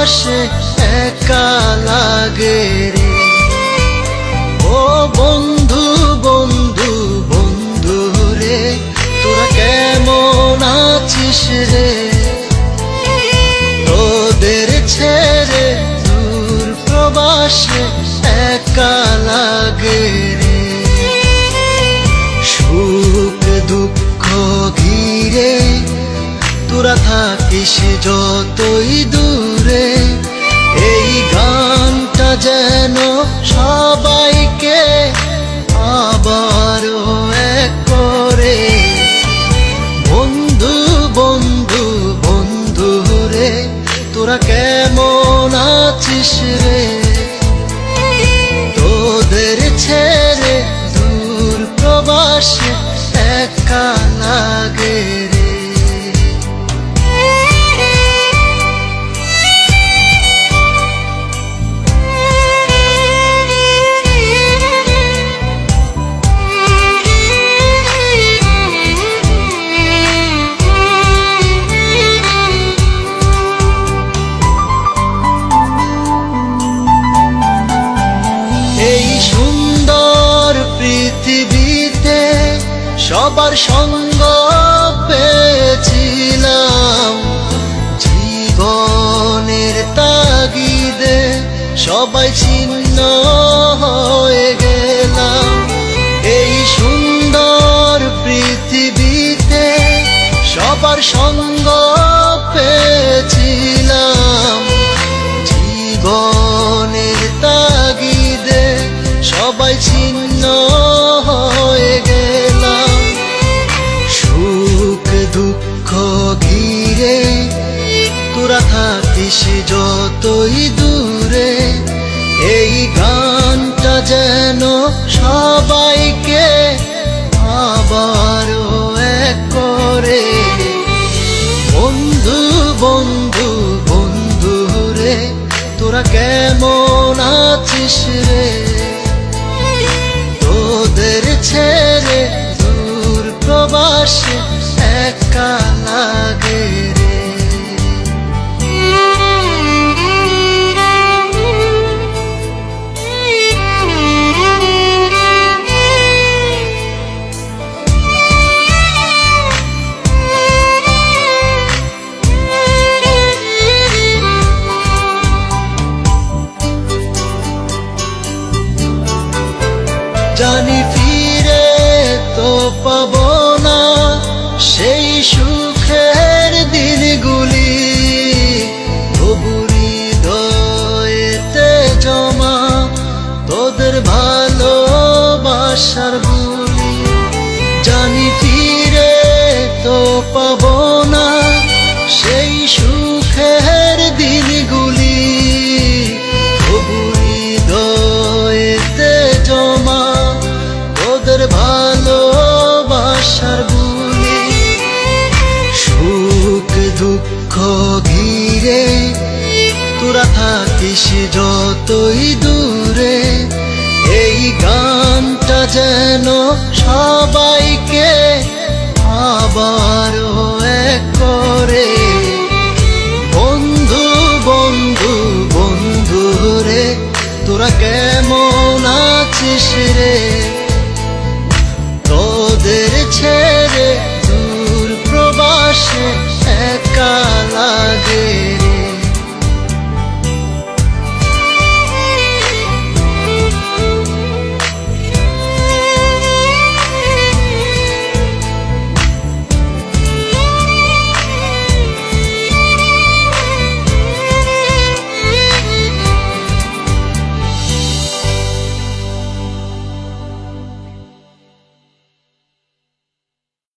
প্রবাসে একা লাগে রে। ও বন্ধু বন্ধু বন্ধু রে, তোরা কেমন আছিস রে? তোদের ছেড়ে দূর প্রবাসে একা লাগে রে। সুখ দুঃখ ঘিরে তোরা থাকিস যতই দূরে, এই গানটা যেন সবাইকে আবারও এক করে। বন্ধু বন্ধু বন্ধু রে, তোরা কেমন আছিস রে? তোদের ছেড়ে দূর প্রবাসে একা লাগে রে। এই সুন্দর পৃথিবীতে সবার সঙ্গ পেয়েছিলাম, জীবনের তাগিদে সবাই ছিন্ন হয়ে গেলাম। এই সুন্দর পৃথিবীতে সবার সঙ্গ পেয়েছিলাম, জীবনের তাগিদে সবাই ছিন্ন হয়ে গেলাম। সুখ দুঃখ ঘিরে তোরা থাকিস যতই দূরে, এই গানটা যেন সবাইকে আবারও এক করে। বন্ধু বন্ধু বন্ধু রে, তোরা কেমন আছিস রে? তোদের ছেড়ে দূর প্রবাসে একা লাগে রে। জানি ফিরে তো পাবো না সেই সুখের দিনগুলি, তবু হৃদয়েতে জমা তোদের ভালোবাসার বুলি। জানি ফিরে তো পাবো না সেই সুখের দিনগুলি, তবু হৃদয়েতে জমা তোদের ভালোবাসার বুলি। সুখ দুঃখ ঘিরে তোরা থাকিস যতই দূরে, এই গানটা যেন সবাইকে আবারও এক করে। বন্ধু বন্ধু বন্ধু রে, তোরা